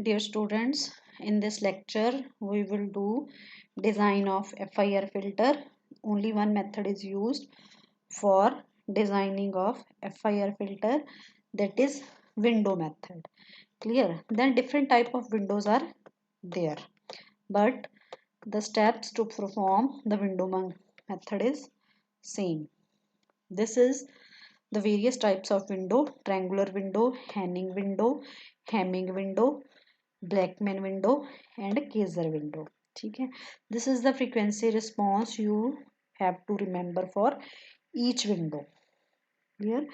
Dear students, in this lecture we will do design of FIR filter. Only one method is used for designing of FIR filter, that is window method. Clear? Then different type of windows are there, but the steps to perform the method is same. This is the various types of window: triangular window, Henning window, Hamming window, Blackman window and Kaiser window. ठीक है, this is the frequency response you have to remember for each window. Here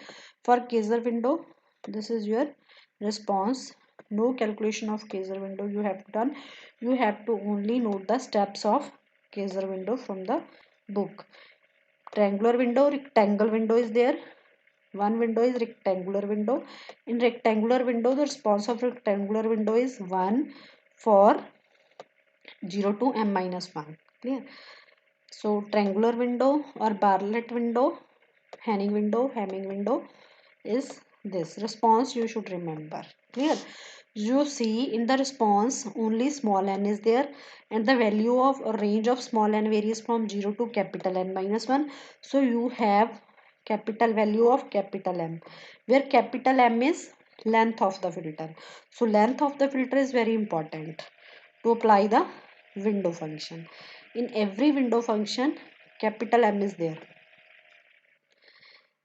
for Kaiser window, this is your response. No calculation of Kaiser window you have done. You have to only note the steps of Kaiser window from the book. Triangular window, rectangle window is there. One window is rectangular window. In rectangular window, the response of rectangular window is 1 for 0 to m minus 1. Clear? So triangular window or Bartlett window, Henning window, Hamming window is this. Response you should remember. Clear? You see in the response only small n is there, and the value of a range of small n varies from 0 to capital N minus 1. So you have capital value of capital M, where capital M is length of the filter. So length of the filter is very important to apply the window function. In every window function, capital M is there.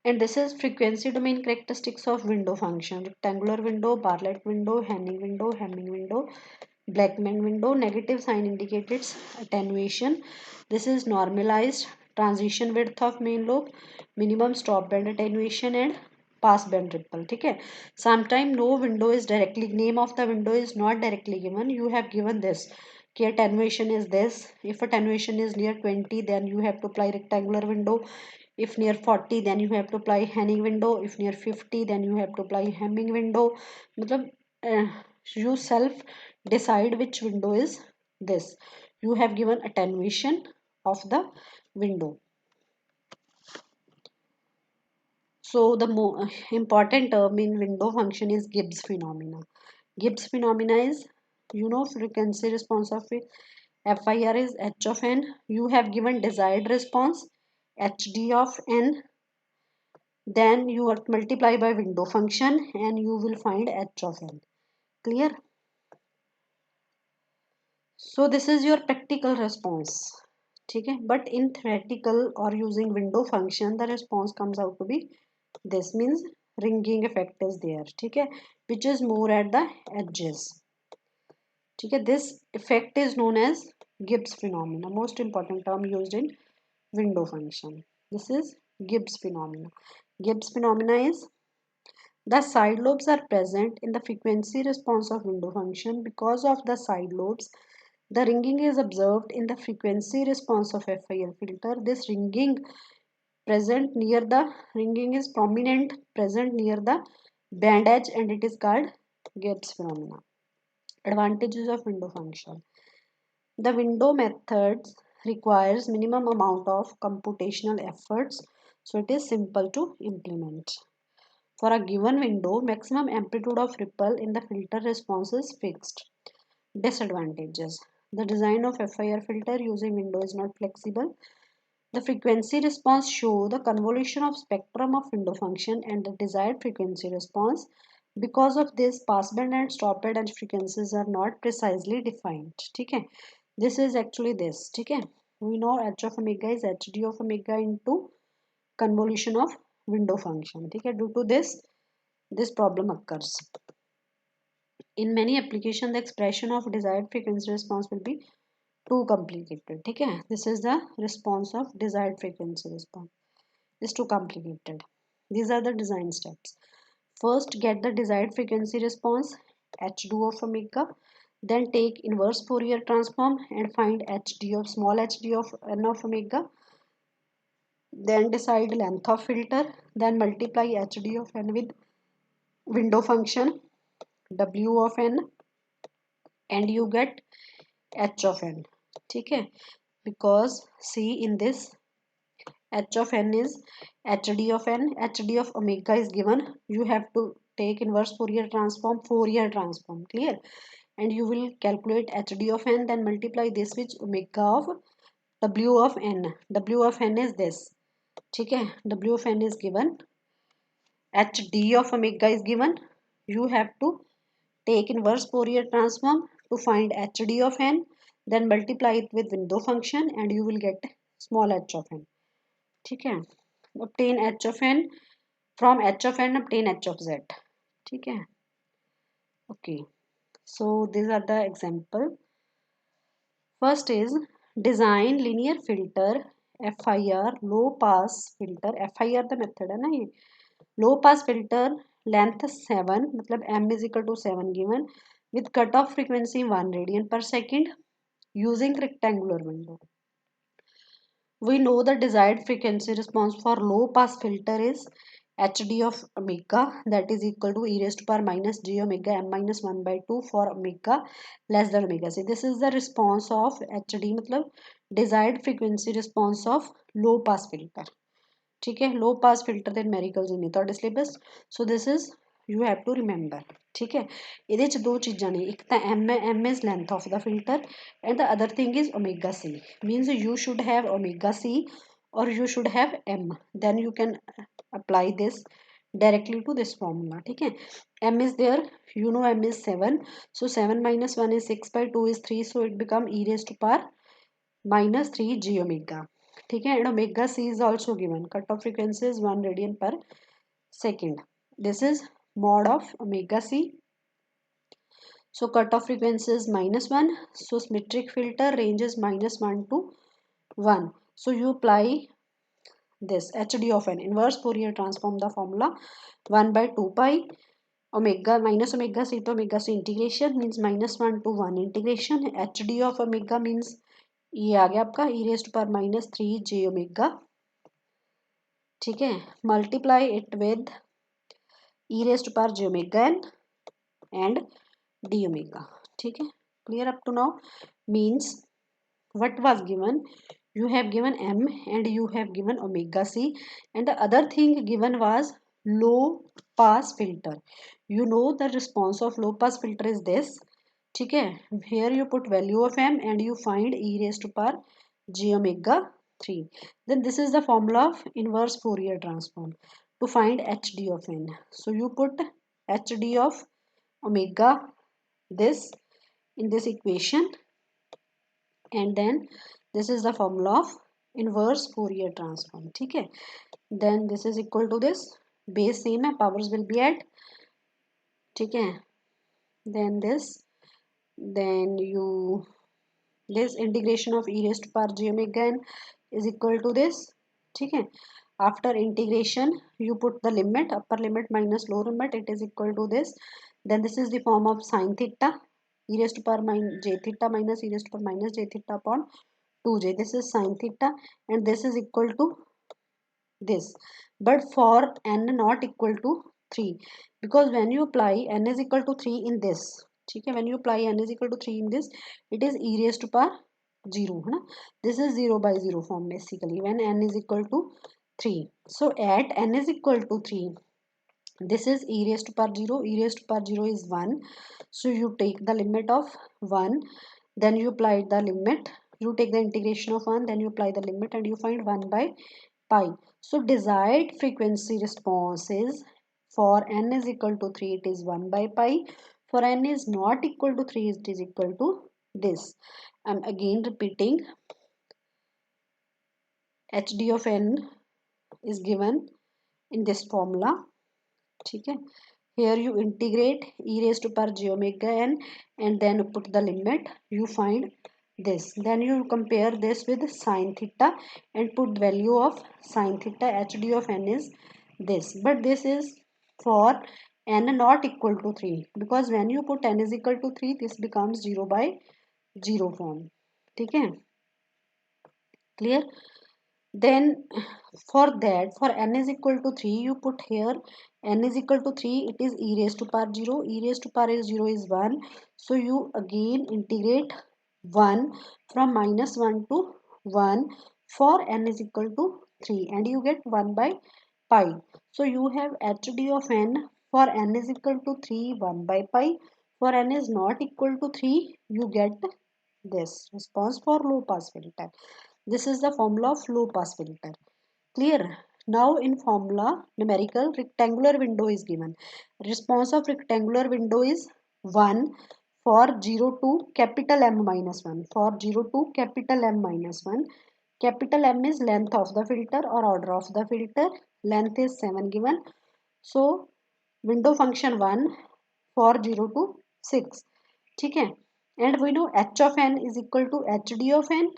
And this is frequency domain characteristics of window function: rectangular window, Bartlett window, Henning window, Hamming window, Blackman window. Negative sign indicates attenuation. This is normalized transition width of main lobe, minimum stop band attenuation and pass band ripple. ठीक है, sometime no window is directly, name of the window is not directly given, you have given this कि attenuation is this. If attenuation is near 20, then you have to apply rectangular window. If near 40, then you have to apply Henning window. If near 50, then you have to apply Hamming window. मतलब you self decide which window is this. You have given attenuation of the window. So the important term in window function is Gibbs phenomena. Gibbs phenomena is, you know, frequency response of it. FIR is H of n. You have given desired response HD of n. Then you multiply by window function and you will find H of n. Clear? So this is your practical response. ठीक है, but in theoretical or using window function the response comes out to be this, means ringing effect is there. ठीक है, which is more at the edges. ठीक है, this effect is known as Gibbs phenomena, most important term used in window function. This is Gibbs phenomena. Gibbs phenomena is the side lobes are present in the frequency response of window function. Because of the side lobes, the ringing is observed in the frequency response of FIR filter. This ringing is prominent present near the band edge and it is called Gibbs phenomena. Advantages of window function. The window methods requires minimum amount of computational efforts, so it is simple to implement. For a given window, maximum amplitude of ripple in the filter response is fixed. Disadvantages. The design of FIR filter using window is not flexible. The frequency response show the convolution of spectrum of window function and the desired frequency response. Because of this, passband and stopband and frequencies are not precisely defined. ठीक है, this is actually this. ठीक है, we know h of omega is hd of omega into convolution of window function. ठीक है, due to this problem occurs. In many applications, the expression of desired frequency response will be too complicated. ठीक है, this is the response of desired frequency response is too complicated. These are the design steps. First, get the desired frequency response h2 of omega. Then take inverse Fourier transform and find hd of small hd of n of omega. Then decide length of filter. Then multiply hd of n with window function w of n and you get h of n. ठीक है, because see in this h of n is hd of n, hd of omega is given, you have to take inverse Fourier transform. Clear? and you will calculate hd of n, then multiply this with omega of w of n. W of n is this, ठीक है, w of n is given, hd of omega is given. You have to take inverse Fourier transform to find hd of n, then multiply it with window function and you will get small h of n, ठीक है. Obtain h of n, from h of n obtain h of z, ठीक है. Okay, so these are the example. First is design linear filter FIR low pass filter. FIR the method है ना ये. Low pass filter length 7 मतलब m is equal to 7 given with cutoff frequency 1 radian per second using rectangular window. We know the desired frequency response for low pass filter is hd of omega, that is equal to e raised to power minus j omega m minus 1 by 2 for omega less than omega c. This is the response of hd मतलब desired frequency response of low pass filter, ठीक है. लो pass filter then numericals नहीं ਤੁਹਾਡੇ syllabus, so this is you have to remember, ठीक है. ਇਹਦੇ ਚ ਦੋ ਚੀਜ਼ਾਂ ਨੇ, ਇੱਕ ਤਾਂ m ਹੈ, m is length of the filter and the other thing is omega c, means you should have omega c or you should have m, then you can apply this directly to this formula, ठीक है. m is there, you know m is 7, so 7 minus 1 is 6 by 2 is 3, so it become e raised to power minus 3 j omega, ठीक है. And omega c is also given, cut off frequency is 1 radian per second. This is mod of omega c. So cutoff frequency is minus 1, so symmetric filter range is minus 1 to 1. So you apply this hd of n, inverse Fourier transform the formula 1 by 2 pi omega minus omega c to omega c integration means minus 1 to 1 integration. hd of omega means ये आ गया आपका e raised to power minus 3 j omega, ठीक है. Multiply it with e raised to power j omega n and d omega, ठीक है. Clear up to now? Means what was given, you have given m and you have given omega c and the other thing given was low pass filter. You know the response of low pass filter is this, ठीक है. Here you put value of m and you find e raised to power j omega 3. Then this is the formula of inverse Fourier transform to find hd of n. So you put hd of omega this in this equation and then this is the formula of inverse Fourier transform, ठीक है. Then this is equal to this, base same है, powers will be at, ठीक है. Then this, then you this integration of e raised to power j omega n is equal to this, ठीक है. After integration you put the limit, upper limit minus lower limit, it is equal to this. Then this is the form of sin theta, e raised to power minus j theta minus e raised to power minus j theta upon 2j. This is sin theta and this is equal to this, but for n not equal to 3, because when you apply n is equal to 3 in this, ठीक है, when you apply n is equal to 3 in this, it is e raised to power 0 है ना. This is 0 by 0 form basically when n is equal to 3. So at n is equal to 3, this is e raised to power 0, e raised to power 0 is 1, so you take the limit of 1, then you apply the limit, you take the integration of 1, then you apply the limit and you find 1 by pi. So desired frequency response is for n is equal to 3 it is 1 by pi, for n is not equal to 3 it is equal to this. I'm again repeating, hd of n is given in this formula, ठीक है. Here you integrate e raised to power j omega n and then put the limit, you find this, then you compare this with sin theta and put value of sin theta, hd of n is this, but this is for n not equal to 3, because when you put n is equal to 3 this becomes 0 by 0 form, ठीक है. Clear? Then for that, for n is equal to 3 you put here n is equal to 3, it is e raised to power 0, e raised to power is 0 is 1, so you again integrate 1 from minus 1 to 1 for n is equal to 3 and you get 1 by pi. So you have hd of n for n is equal to 3 1 by pi, For n is not equal to 3, you get this response for low pass filter. This is the formula of low pass filter. Clear? Now in formula numerical rectangular window is given. Response of rectangular window is 1 for 0 to capital M minus 1. For 0 to capital M minus 1. Capital M is length of the filter or order of the filter. Length is 7 given. So window function 1 for 0 to 6. ठीक है? And we know h of n is equal to hd of n.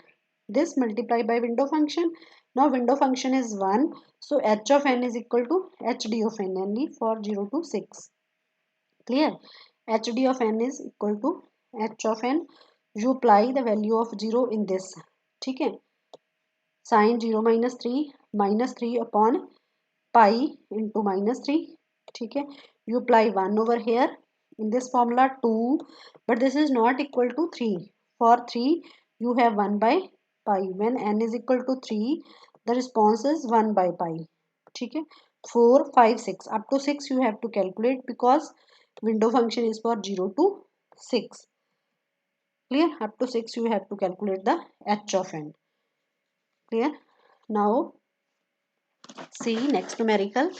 This multiplied by window function. Now window function is 1. So h of n is equal to hd of n only for 0 to 6. Clear? hd of n is equal to h of n. You apply the value of 0 in this. ठीक है? Sin 0 minus 3 upon pi into minus 3. ठीक है? You apply 1 over here. In this formula 2, but this is not equal to 3. For 3 you have 1 by pi. When n is equal to 3, the response is 1 by pi. ठीक है? 4 5 6 up to 6 you have to calculate because window function is for 0 to 6. Clear? Up to 6 you have to calculate the h of n. Clear? Now see next numerical.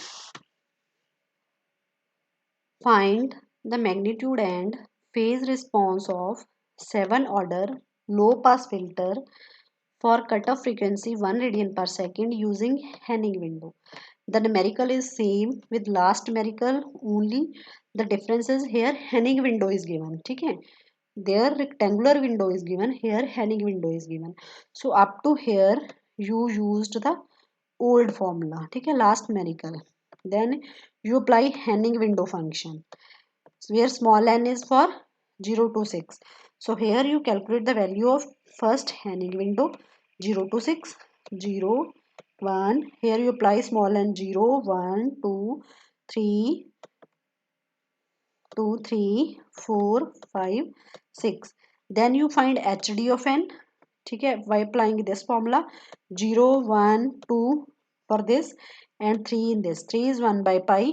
Find the magnitude and phase response of 7 order low pass filter for cutoff frequency 1 radian per second using Henning window. The numerical is same with last numerical, only the difference is here Henning window is given. ठीक है? There rectangular window is given, here Henning window is given. So up to here you used the old formula. ठीक है? Last numerical. Then you apply Henning window function where small n is for 0 to 6. So here you calculate the value of first Henning window 0 to 6, 0, 1. Here you apply small n 0, 1, 2, 3, 2, 3, 4, 5, 6. Then you find hd of n. ठीक है? By applying this formula 0, 1, 2 for this and 3 in this. 3 is 1 by pi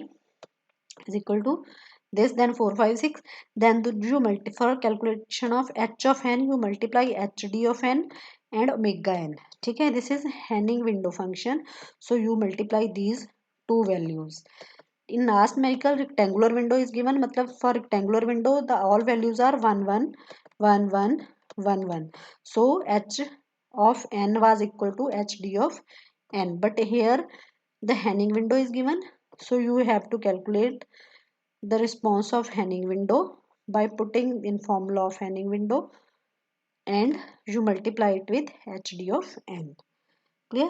is equal to this, then 4 5 6. Then you for calculation of h of n you multiply hd of n and omega n. ठीक है? This is Henning window function, so you multiply these two values. In last numerical rectangular window is given, मतलब for rectangular window the all values are 1 1 1 1 1 1. So h of n was equal to hd of n, but here the Henning window is given, so you have to calculate the response of Henning window by putting in formula of Henning window and you multiply it with hd of n. Clear?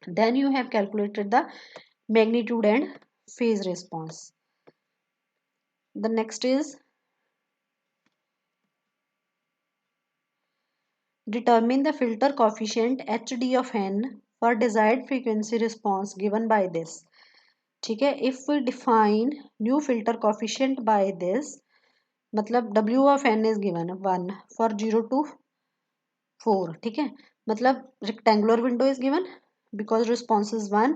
Then you have calculated the magnitude and phase response. The next is determine the filter coefficient hd of n for desired frequency response given by this. ठीक है? If we define new filter coefficient by this, मतलब w of n is given 1 for 0 to 4. ठीक है? मतलब rectangular window is given because response is 1,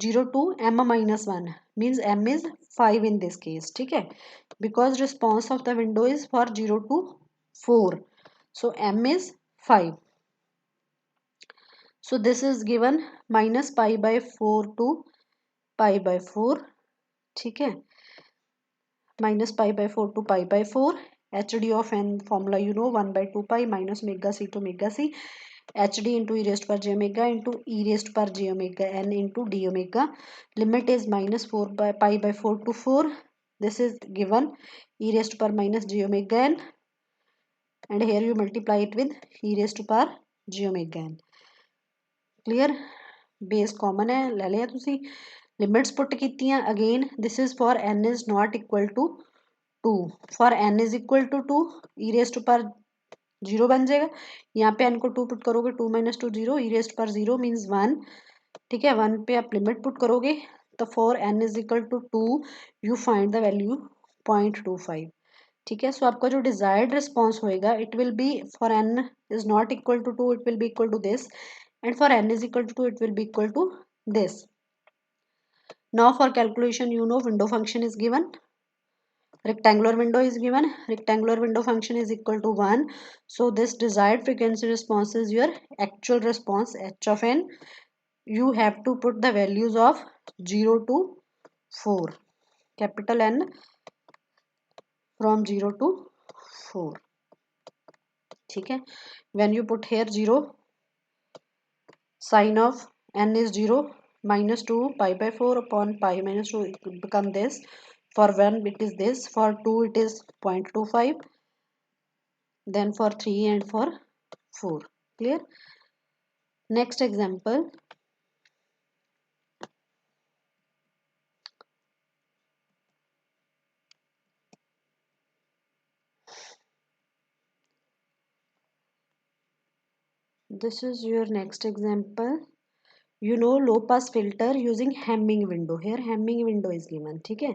0 to m minus 1 means m is 5 in this case. ठीक है? Because response of the window is for 0 to 4, so m is 5. So this is given minus pi by 4 to pi by 4. ठीक है? Minus pi by 4 to pi by 4. hd of n formula you know 1 by 2 pi minus omega c to omega c. hd into e raised power j omega into e raised power j omega n into d omega. Limit is minus 4 by pi by 4 to 4. This is given e raised power minus j omega n, and here you multiply it with e raised to power j omega n. Clear? Base common है, ले लिया तुसी. Limits put कीतियां. Again this is for n is not equal to 2. For n is equal to 2 e raised to power 0 बन जाएगा. यहाँ पे n को 2 पुट करोगे 2 minus 2 0, e raised power 0 means 1. ठीक है? 1 पे आप लिमिट पुट करोगे तो for n is equal to 2 you find the value 0.25. ठीक है? सो आपका जो डिजायर्ड रिस्पॉन्स होएगा it will be for n is not equal to 2 it will be equal to this, and for n is equal to 2 it will be equal to this. Now for calculation you know window function is given rectangular window is given, rectangular window function is equal to 1. So this desired frequency response is your actual response h of n. You have to put the values of 0 to 4, capital N from 0 to 4. ठीक है, when you put here 0, sign of n is 0, minus 2 pi by 4 upon pi minus 2, it will become this. For 1 it is this, for 2 it is 0.25, then for 3 and for 4. Clear? Next example. This is your next example. You know low pass filter using Hamming window. Here Hamming window is given. ठीक है,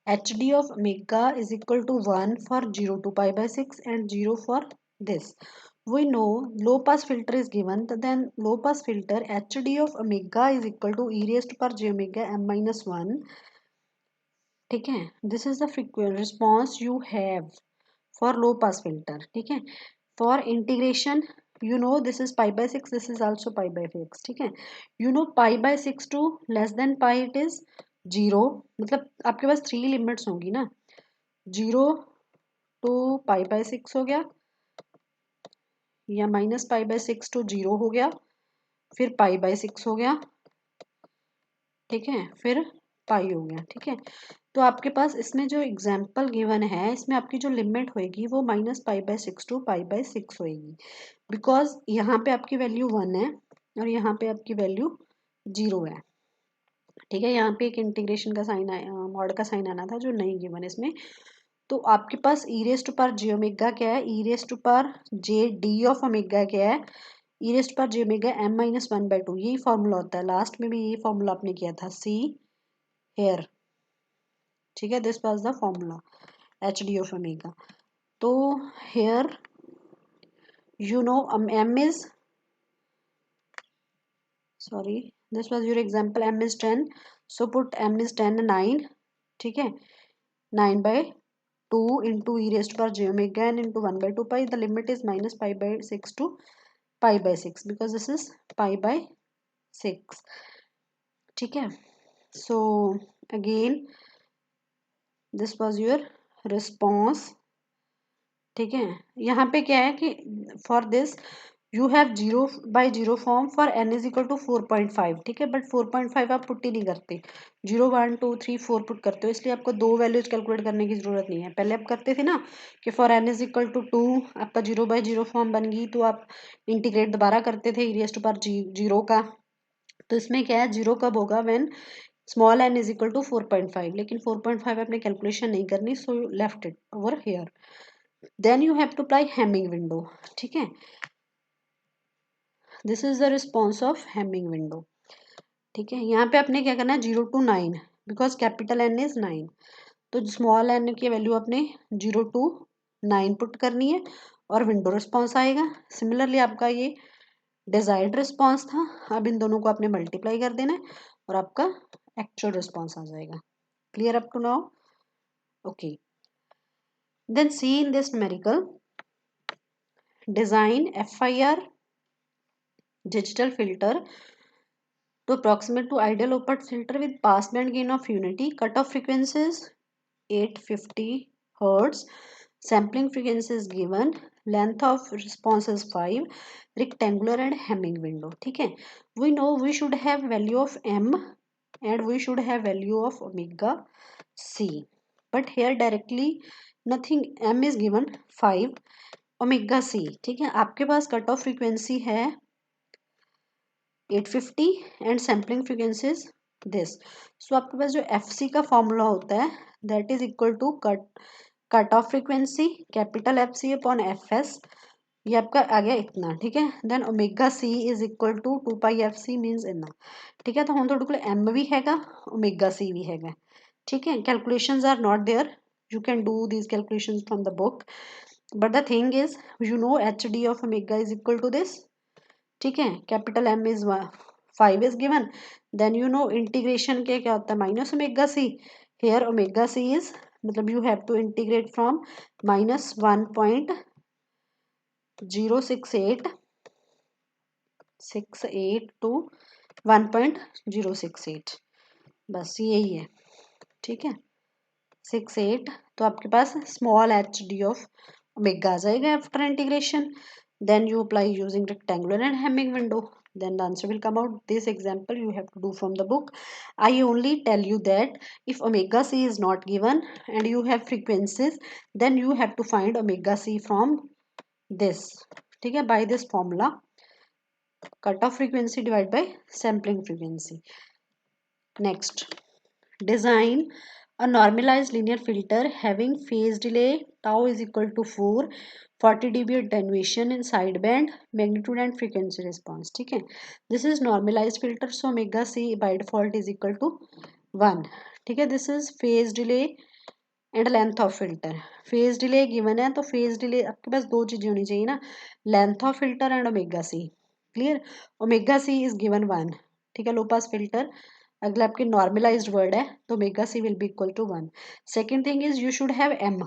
HD of omega is equal to 1 for 0 to pi by 6 and 0 for this. We know low pass filter is given, then low pass filter HD of omega is equal to e raised to power j omega m minus 1. ठीक है, this is the response you have for low pass filter. ठीक है, for integration you know this is pi by 6, this is also pi by 6. ठीक है, you know pi by 6 to less than pi it is 0, मतलब आपके पास 3 limits होंगी ना, 0 to pi by 6 हो गया, या माइनस पाई बाय 6 to 0 हो गया, फिर पाई बाय 6 हो गया, ठीक है, फिर पाई हो गया. ठीक है, तो आपके पास इसमें जो एग्जाम्पल गिवन है इसमें आपकी जो लिमिट होएगी वो minus pi by 6 to pi by 6 होएगी, बिकॉज यहाँ पे आपकी वैल्यू 1 है और यहाँ पे आपकी वैल्यू 0 है. ठीक है, यहाँ पे एक इंटीग्रेशन का साइन आया, मॉड का साइन आना था जो नहीं गिवन इसमें. तो आपके पास e raise to power j omega क्या है, e raise to power j d of omega क्या है, e raise to power j omega m minus 1/2. यही फॉर्मूला होता है, लास्ट में भी यही फॉर्मूला आपने किया था, सी हेयर. ठीक है, this was the formula H D of omega. तो hair you know m is, sorry, this was your example, m is 10, so put m is 10 9. ठीक है, 9/2 into e raised to power j omega n into 1/2 pi. The limit is minus pi by 6 to pi by 6 because this is pi by 6. ठीक है, so again this was your response. ठीक है, यहाँ पे क्या है कि for this you have 0/0 form for n is equal to 4.5. ठीक है, बट 4.5 आप पुट ही नहीं करते, 0 1 2 3 4 पुट करते हो, इसलिए आपको दो वैल्यूज कैलकुलेट करने की जरूरत नहीं है. पहले आप करते थे ना कि for n is equal to 2 आपका 0/0 फॉर्म बन गई तो आप इंटीग्रेट दोबारा करते थे ई रेज़ टू पावर 0 का. तो इसमें क्या है, 0 कब होगा, when small n is equal to 4.5, लेकिन 4.5 आपने कैलकुलेशन नहीं करनी, so you left it over here. Then you have to apply Hamming window. ठीक है, this is the response of Hamming window. ठीक है, यहाँ पे आपने क्या करना है, 0 to 9 because capital N is 9, तो स्मॉल n की वैल्यू आपने 0 to 9 पुट करनी है और विंडो रिस्पॉन्स आएगा. सिमिलरली आपका ये डिजायर्ड रिस्पॉन्स था, अब इन दोनों को आपने मल्टीप्लाई कर देना है और आपका एक्चुअल रिस्पॉन्स आ जाएगा. Clear up to now? Okay, then see in this numerical design FIR digital filter to approximate to ideal low pass filter with passband gain of unity. Cutoff frequencies 850 hertz. Sampling frequency is given. Length of response is 5. Rectangular and Hamming window. ठीक है, we know we should have value of m and we should have value of omega c, but here directly nothing, m is given 5, omega c. ठीक है, आपके पास cut off frequency है 850 and sampling frequency is this. So आपके पास जो f c का formula होता है that is equal to cut off frequency capital f c upon F s. ये आपका आ गया इतना. ठीक है, then omega C is equal to 2 pi f c minus इतना. ठीक है, तो हम थोड़े को एम भी हैगा ओमेगा सी भी हैगा. ठीक है, calculations are not there, you can do these calculations from the book, but the thing is you know hd of omega is equal to this. ठीक है, capital m is 5 is given, then you know integration के क्या होता है minus omega C. here omega c is मतलब you have to integrate from -1.068 to 1.068, बस यही है, ठीक है। 68, तो आपके पास small h D of omega आ जाएगा after integration. Then you apply using rectangular and Hamming window, then the answer will come out. This example you have to do from the book. I only tell you that if omega c is not given and you have frequencies, then you have to find omega c from this, ठीक है, by this formula, cutoff frequency divided by sampling frequency. Next, design a normalized linear filter having phase delay tau is equal to 4, 40 dB attenuation in sideband, magnitude and frequency response, ठीक है। This is normalized filter, so omega c by default is equal to 1, ठीक है। This is phase delay and length of filter. Phase delay given है, तो phase delay आपके पास दो चीजें होनी चाहिए ना, length of filter and omega C. Clear, omega C is given 1, ठीक है, लो पास फिल्टर। अगर आपकी नॉर्मलाइज्ड वर्ड है तो omega c will be equal to 1। Second thing is you should have m,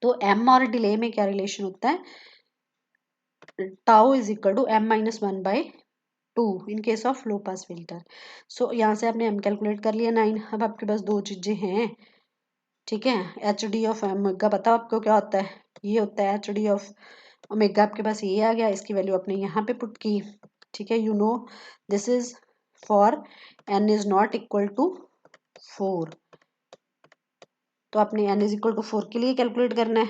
तो एम और डिले में क्या रिलेशन होता है, tau is equal to m minus 1/2 in case of low pass filter. So यहाँ से आपने एम कैलकुलेट कर लिया 9। अब आपके पास दो चीजें हैं, ठीक है। एच डी ऑफ ओमेगा पता आपको क्या होता है, ये होता है एच डी ऑफ ओमेगा, आपके पास ये आ गया, इसकी वैल्यू आपने यहाँ पे पुट की, ठीक है। You know this is for N is not equal to 4, तो आपने एन इज इक्वल टू 4 के लिए कैलकुलेट करना है,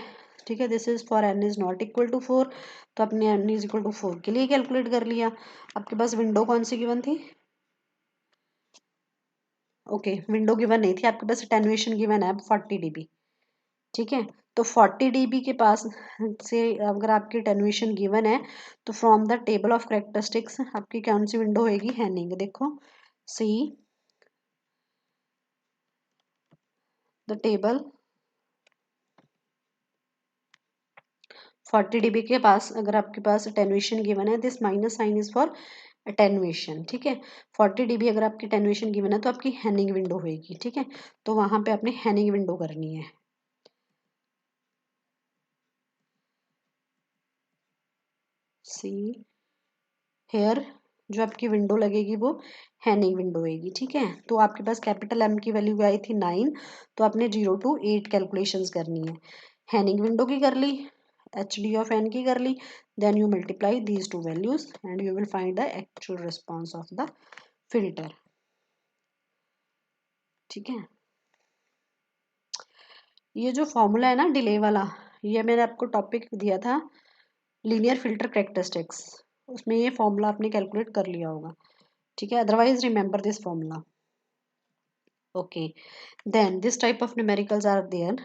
ठीक है। This is for N is not equal to 4, तो आपने एन इज इक्वल टू 4 के लिए कैलकुलेट कर लिया। आपके पास विंडो कौन सी गिवन थी, ओके, विंडो गिवन नहीं थी, आपके पास अटेन्युएशन गिवन है 40 dB, ठीक है। तो 40 dB के पास से अगर आपकी अटेन्युएशन गिवन है, तो from the table of characteristics आपकी कौन सी विंडो होगी, हैनिंग। देखो सी द टेबल 40 dB के पास अगर आपके पास अटेन्युएशन गिवन है, this minus sign is for attenuation, ठीक है। 40 dB अगर आपकी अटेन्युएशन गिवन है तो आपकी हैनिंग विंडो होगी, ठीक है। तो वहां पे आपने हैनिंग विंडो करनी है। सी हेयर जो आपकी विंडो लगेगी वो हैनिंग विंडो होगी, ठीक है। तो आपके पास कैपिटल एम की वैल्यू आई थी 9, तो आपने 0 to 8 कैलकुलेशंस करनी है। हैनिंग विंडो की कर ली, एच डी ऑफ एन की कर ली, then you multiply these two values and you will find the actual response of the filter, ठीक है। ये जो फॉर्मूला है ना डिले वाला, ये मैंने आपको टॉपिक दिया था लीनियर फिल्टर कैरेक्टरिस्टिक्स, उसमें ये फॉर्मूला आपने कैलकुलेट कर लिया होगा, ठीक है। Otherwise remember this formula, okay. Then this type of numericals are there.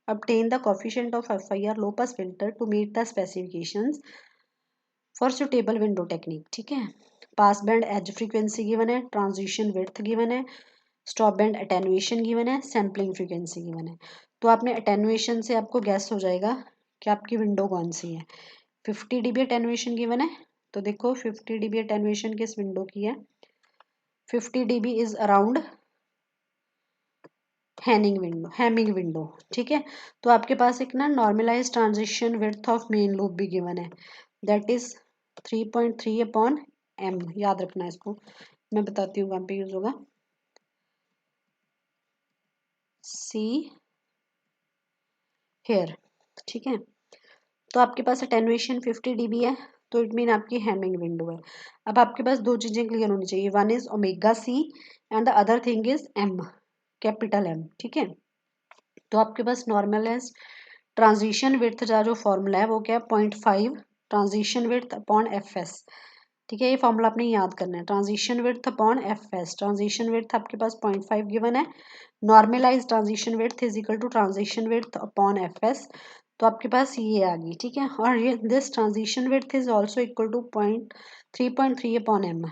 Obtain the coefficient of FIR low pass filter to meet the specifications for suitable window technique, ठीक है। Pass band edge frequency given है, transition width given है, stop band attenuation given है, sampling frequency given है। तो आपने attenuation से आपको गैस हो जाएगा कि आपकी विंडो कौन सी है। 50 dB अटेन्युएशन गिवन है, तो देखो 50 dB अटेन्युएशन किस विंडो की है, 50 dB is around Hamming window, ठीक है। तो आपके पास एक ना normalize transition width of main lobe भी गिवन है, दैट इज 3.3/m, याद रखना इसको, मैं बताती हूँ कहाँ पे यूज होगा। सी हेयर, ठीक है। तो आपके पास अटेन्युएशन 50 dB है, तो इट मीन आपकी हैमिंग विंडो है। अब आपके पास दो चीजें क्लियर होनी चाहिए, one is omega C and the other thing is M, capital M, ठीक है। तो आपके पास नॉर्मल है ट्रांजिशन विड्थ का जो फॉर्मूला है वो क्या है, 0.5 transition width upon F S, ठीक है। ये फॉर्मूला आपने याद करना है, transition width upon F S. Transition width आपके पास 0.5 गिवन है, normalize transition width is equal to transition width upon F S, तो आपके पास ये आ गई, ठीक है। और ये this transition width is also equal to 3.3 upon M,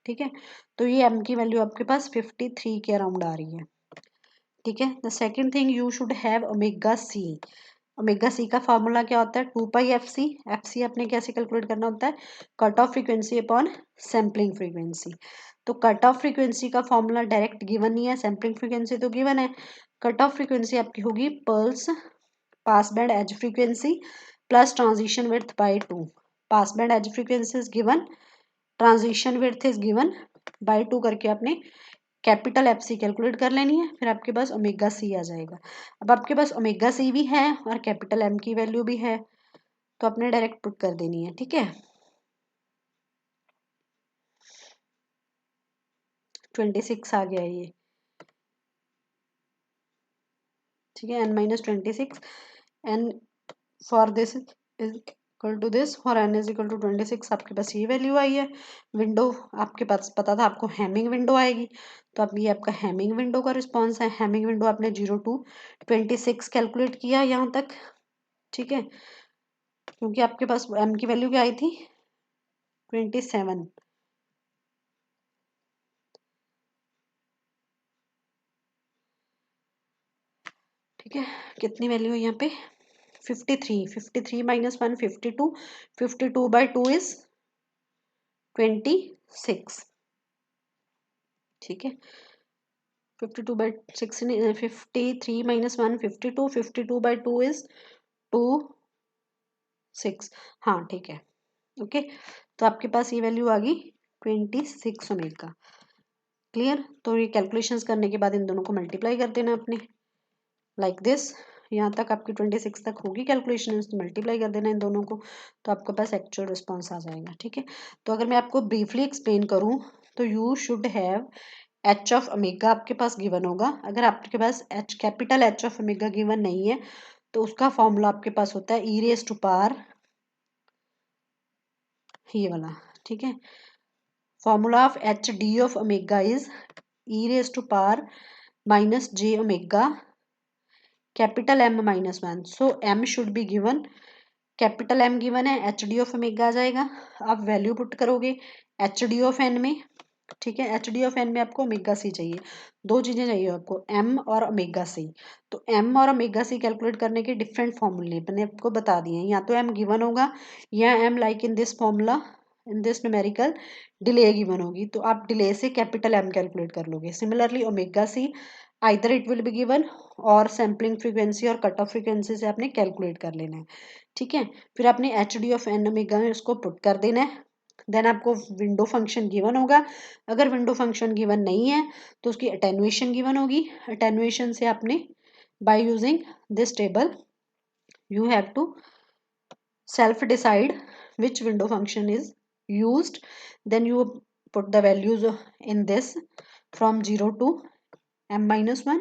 ठीक है। तो ये एम की वैल्यू आपके पास 53 के अराउंड आ रही है, ठीक है। The second thing you should have omega C. Omega C का फॉर्मूला क्या होता है, 2π एफ सी आपने कैसे कैलकुलेट करना होता है, cut off frequency upon sampling frequency. तो कट ऑफ फ्रीक्वेंसी का फॉर्मूला डायरेक्ट गिवन नहीं है, सैम्पलिंग फ्रीक्वेंसी तो गिवन है। कट ऑफ फ्रीक्वेंसी आपकी होगी plus pass band edge frequency plus transition width by 2। Pass band edge frequency is given, transition width is given, by 2 करके आपने capital f सी calculate कर लेनी है, फिर आपके पास ओमेगा सी आ जाएगा। अब आपके पास ओमेगा सी भी है और कैपिटल एम की वैल्यू भी है, तो आपने डायरेक्ट पुट कर देनी है। ठीक है, 26 आ गया ये। ठीक है, n minus 26, n for this is equal to this, for n is equal to 26, आपके पास ये वैल्यू आई है। विंडो आपके पास पता था आपको हैमिंग विंडो आएगी, तो अब ये आपका हैमिंग विंडो का रिस्पॉन्स है। हैमिंग विंडो आपने 0 to 26 कैलकुलेट किया यहाँ तक। ठीक है, क्योंकि आपके पास m की वैल्यू क्या आई थी 27। ठीक है, कितनी वैल्यू है यहाँ पे 53, 53 माइनस 1 52, 52 बाई 2 इज 26। ठीक है, 52 बाई 6, 53 माइनस 1 52, 52 बाई 2 इज 2 6। हाँ ठीक है, ओके। तो आपके पास ये वैल्यू आ गई 26 ओमेगा। क्लियर, तो ये कैलकुलेशंस करने के बाद इन दोनों को मल्टीप्लाई कर देना अपने, लाइक दिस। यहाँ तक आपकी 26 तक होगी कैलकुलेशन, तो मल्टीप्लाई कर देना इन दोनों को, तो आपके पास एक्चुअल रिस्पॉन्स आ जाएगा। ठीक है, तो अगर मैं आपको ब्रीफली एक्सप्लेन करूँ तो you should have h of omega आपके पास गिवन होगा। अगर आपके पास h capital h of omega given नहीं है तो उसका फॉर्मूला आपके पास होता है ई रेज टू पावर, ये वाला। ठीक है, formula of H D of omega is e raise to power minus j omega capital M minus 1। So M should be given, capital M given है, एच डी ऑफ ओमेगा आ जाएगा। आप value put करोगे H D of n में। ठीक है, H D of n में आपको ओमेगा सी चाहिए, दो चीजें चाहिए आपको, एम और ओमेगा सी। तो एम और ओमेगा सी कैलकुलेट करने के डिफरेंट फॉर्मूले मैंने आपको बता दिए हैं। या तो एम गिवन होगा या am like in this formula, in this numerical delay given होगी, तो आप डिले से कैपिटल एम कैलकुलेट कर लोगे। Similarly omega c either it will be given और सैम्पलिंग फ्रीक्वेंसी और कट ऑफ फ्रीक्वेंसी से आपने कैलकुलेट कर लेना है। ठीक है, फिर आपने H D of n omega में उसको पुट कर देना है। देन आपको विंडो फंक्शन गिवन होगा। अगर विंडो फंक्शन गिवन नहीं है तो उसकी अटेनुएशन गिवन होगी। अटेनुएशन से आपने by using this table you have to self decide which window function is used. Then you put the values in this from 0 to m minus 1.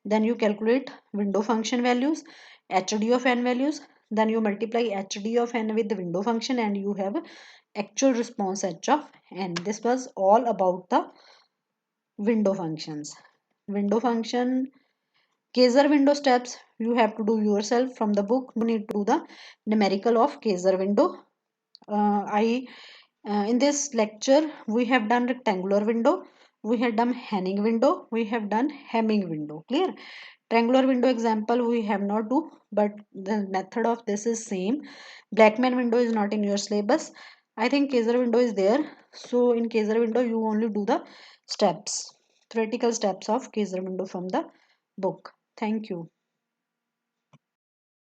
Then you calculate window function values, hd of n values. Then you multiply hd of n with the window function and you have actual response h of n. This was all about the window functions. Window function Kaiser window steps you have to do yourself from the book. You need to do the numerical of Kaiser window. I In this lecture we have done rectangular window, we have done Henning window, we have done Hamming window. Clear? Triangular window example we have not do, but the method of this is same. Blackman window is not in your syllabus. I think Kaiser window is there. So in Kaiser window you only do the steps, theoretical steps of Kaiser window from the book. Thank you.